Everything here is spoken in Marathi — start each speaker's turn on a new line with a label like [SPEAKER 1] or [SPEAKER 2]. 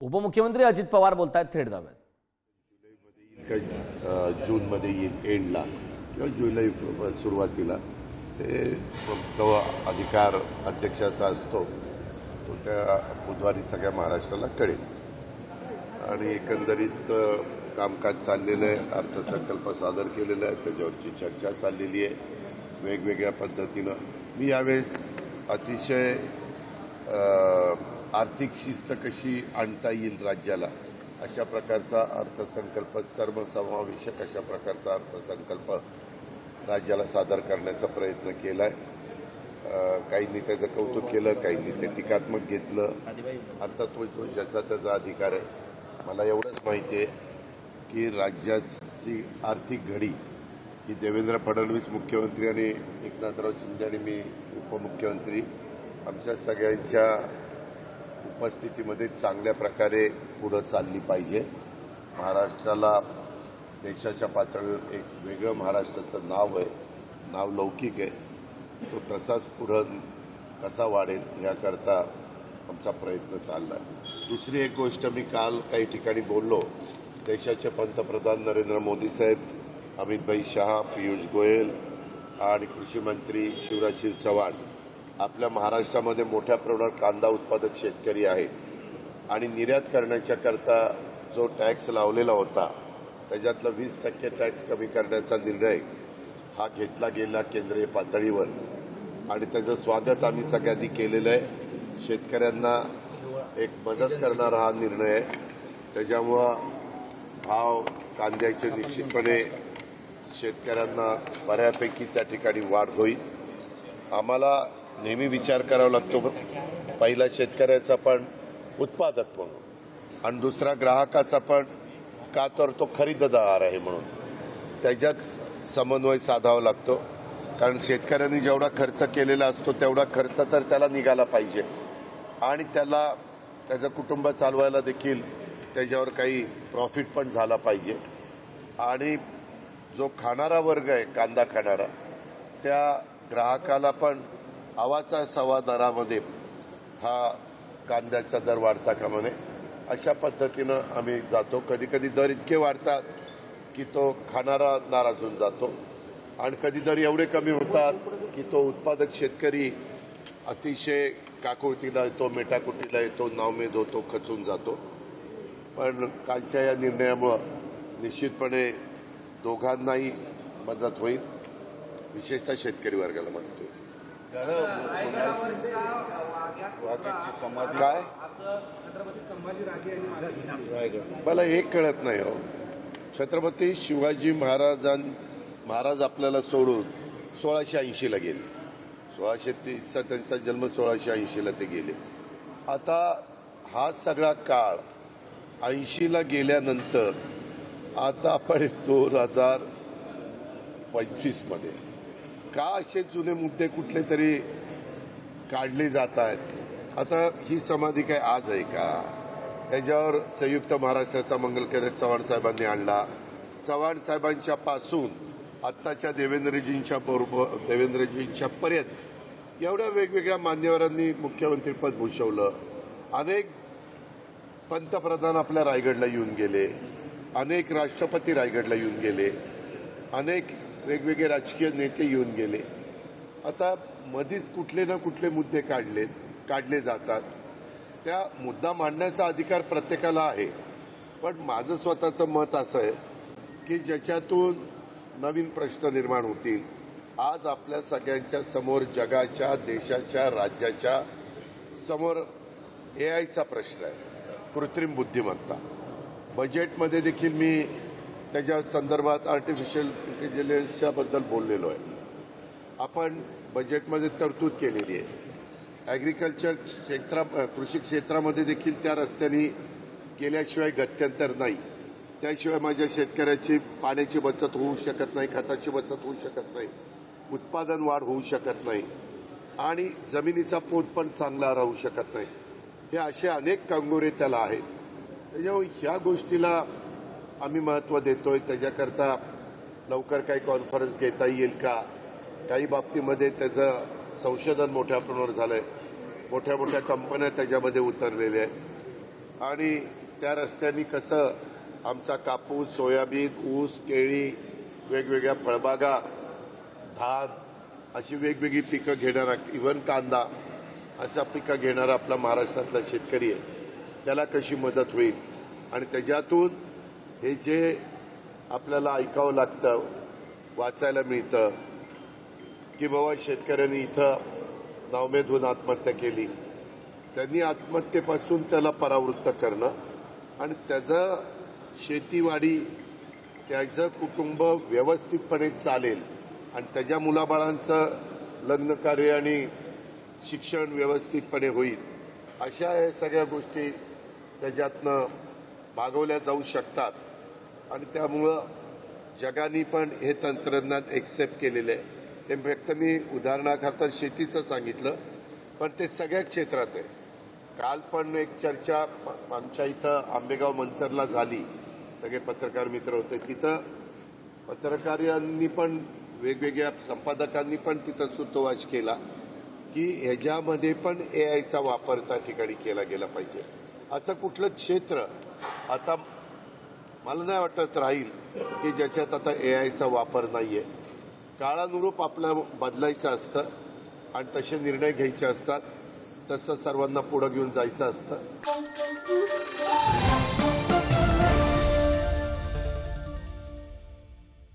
[SPEAKER 1] उपमुख्यमंत्री अजित पवार बोलतायत थेट दाव्यात.
[SPEAKER 2] जूनमध्ये येईल एंडला किंवा जुलै सुरुवातीला ते तो अधिकार अध्यक्षाचा असतो तो त्या बुधवारी सगळ्या महाराष्ट्राला कळेल. आणि एकंदरीत कामकाज चाललेलं आहे, अर्थसंकल्प सादर केलेला आहे, त्याच्यावरची चर्चा चाललेली आहे वेगवेगळ्या पद्धतीनं. मी यावेळेस अतिशय आर्थिक शिस्त कशी आणता येईल राज्याला अशा प्रकारचा अर्थसंकल्प, सर्वसमावेशक अशा प्रकारचा अर्थसंकल्प राज्याला सादर करण्याचा प्रयत्न केला आहे. काहींनी त्याचं कौतुक केलं, काहींनी ते टीकात्मक घेतलं. अर्थात तो ज्याचा त्याचा अधिकार आहे. मला एवढंच माहिती आहे की राज्याची आर्थिक घडी ही देवेंद्र फडणवीस मुख्यमंत्री आणि एकनाथराव शिंदे आणि मी उपमुख्यमंत्री आमच्या सगळ्यांच्या उपस्थितीमध्ये चांगल्या प्रकारे पुढं चालली पाहिजे. महाराष्ट्राला देशाच्या पातळीवर एक वेगळं महाराष्ट्राचं नाव आहे, नाव लौकिक आहे, तो तसाच पुढं कसा वाढेल याकरता आमचा प्रयत्न चालला आहे. दुसरी एक गोष्ट, मी काल काही ठिकाणी बोललो, देशाचे पंतप्रधान नरेंद्र मोदी साहेब, अमितभाई शहा, पियुष गोयल आणि कृषी मंत्री शिवराजसिंह चौहान आपल्या महाराष्ट्रामध्ये मोठ्या प्रमाणावर कांदा उत्पादक शेतकरी आहे आणि निर्यात करण्याच्या करता जो टॅक्स लावलेला होता त्याच्यातला 20% टॅक्स कमी करण्याचा निर्णय हा घेतला गेला केंद्रीय पातळीवर आणि त्याचं स्वागत आम्ही सगळ्यांनी केलेलं आहे. शेतकऱ्यांना एक मदत करणारा हा निर्णय आहे. त्याच्यामुळं भाव कांद्याचे निश्चितपणे शेतकऱ्यांना बऱ्यापैकी त्या ठिकाणी वाढ होईल. आम्हाला नेहमी विचार करावा लागतो, पहिला शेतकऱ्याचा पण उत्पादक म्हणून आणि दुसरा ग्राहकाचा पण, का तर तो खरेदीदार आहे म्हणून त्याच्यात समन्वय साधावा लागतो. कारण शेतकऱ्यांनी जेवढा खर्च केलेला असतो तेवढा खर्च तर त्याला निघाला पाहिजे आणि त्याला त्याचं कुटुंब चालवायला देखील त्याच्यावर काही प्रॉफिट पण झाला पाहिजे. आणि जो खाणारा वर्ग आहे, कांदा खाणारा, त्या ग्राहकाला पण आवाचा सवा दरामध्ये हा कांद्याचा दर वाढता कामा नये अशा पद्धतीनं आम्ही जातो. कधी कधी दर इतके वाढतात की तो खाणारा नाराज होऊन जातो आणि कधी दर एवढे कमी होतात की तो उत्पादक शेतकरी अतिशय काकुळतीला येतो, मेटाकुटीला येतो, नावमेद होतो, खचून जातो. पण कालच्या या निर्णयामुळं निश्चितपणे दोघांनाही मदत होईल, विशेषतः शेतकरी वर्गाला मदत होईल. काय मला एक कळत नाही हो, छत्रपती शिवाजी महाराज आपल्याला सोडून 1680ला गेले. 1630चा त्यांचा जन्म, 1680ला ते गेले. आता हा सगळा काळ 80ला गेल्यानंतर आता आपण 2025 मध्ये का असे जुने मुद्दे कुठले तरी काढले जात आहेत. आता ही समाधी काय आज आहे का? ह्याच्यावर संयुक्त महाराष्ट्राचा मंगलकार्य चव्हाण साहेबांनी आणला. चव्हाण साहेबांच्या पासून आत्ताच्या देवेंद्रजींच्या पर्यंत एवढ्या वेगवेगळ्या मान्यवरांनी मुख्यमंत्रीपद भूषवलं. अनेक पंतप्रधान आपल्या रायगडला येऊन गेले, अनेक राष्ट्रपती रायगडला येऊन गेले, अनेक वेगवेगळे राजकीय नेते येऊन गेले. आता मधीच कुठले ना कुठले मुद्दे काढले जातात. त्या मुद्दा मांडण्याचा अधिकार प्रत्येकाला आहे, पण माझं स्वतःचं मत असं आहे की ज्याच्यातून नवीन प्रश्न निर्माण होतील. आज आपल्या सगळ्यांच्या समोर जगाच्या, देशाच्या, राज्याच्या समोर AIचा प्रश्न आहे, कृत्रिम बुद्धिमत्ता. बजेटमध्ये देखील मी त्याच्या संदर्भात आर्टिफिशियल इंटेलिजन्सच्या बद्दल बोललेलो आहे. आपण बजेटमध्ये तरतूद केलेली आहे. ॲग्रिकल्चर कृषी क्षेत्रामध्ये देखील त्या रस्त्याने केल्याशिवाय गत्यंतर नाही. त्याशिवाय माझ्या शेतकऱ्याची पाण्याची बचत होऊ शकत नाही, खताची बचत होऊ शकत नाही, उत्पादन वाढ होऊ शकत नाही आणि जमिनीचा पोत पण चांगला राहू शकत नाही. हे असे अनेक कंगोरे त्याला आहेत. त्याच्यामुळे ह्या गोष्टीला आम्ही महत्त्व देतोय. त्याच्याकरता लवकर काही कॉन्फरन्स घेता येईल का? काही बाबतीमध्ये त्याचं संशोधन मोठ्या प्रमाणावर झालंय, मोठ्या मोठ्या कंपन्या त्याच्यामध्ये उतरलेल्या आहेत. आणि त्या रस्त्यांनी कसं आमचा कापूस, सोयाबीन, ऊस, केळी, वेगवेगळ्या फळबागा, धान अशी वेगवेगळी पिकं घेणारा, इव्हन कांदा असा पिकं घेणारा आपला महाराष्ट्रातला शेतकरी आहे, त्याला कशी मदत होईल. आणि त्याच्यातून हे जे आपल्याला ऐकावं लागतं, वाचायला मिळतं की बाबा शेतकऱ्यांनी इथं नावमेद होऊन आत्महत्या केली, त्यांनी आत्महत्येपासून त्याला परावृत्त करणं आणि त्याचं शेतीवाडी, त्याचं कुटुंब व्यवस्थितपणे चालेल आणि त्याच्या मुलाबाळांचं लग्नकार्य आणि शिक्षण व्यवस्थितपणे होईल, अशा या सगळ्या गोष्टी त्याच्यातनं भागवल्या जाऊ शकतात. आणि त्यामुळं जगाने पण हे तंत्रज्ञान एक्सेप्ट केलेलं आहे. हे फक्त मी उदाहरणाखातर शेतीचं सांगितलं, पण ते सगळ्या क्षेत्रात आहे. काल पण एक चर्चा आमच्या इथं आंबेगाव मनसरला झाली, सगळे पत्रकार मित्र होते तिथं. पत्रकारांनी पण वेगवेगळ्या संपादकांनी पण तिथं सूतोवाच केला की ह्याच्यामध्ये पण AIचा वापर त्या ठिकाणी केला गेला पाहिजे. असं कुठलं क्षेत्र आता मला नाही वाटत राहील की ज्याच्यात आता AIचा वापर नाहीये. काळानुरूप आपलं बदलायचं असतं आणि तसे निर्णय घ्यायचे असतात, तसं सर्वांना पुढे घेऊन जायचं असतं.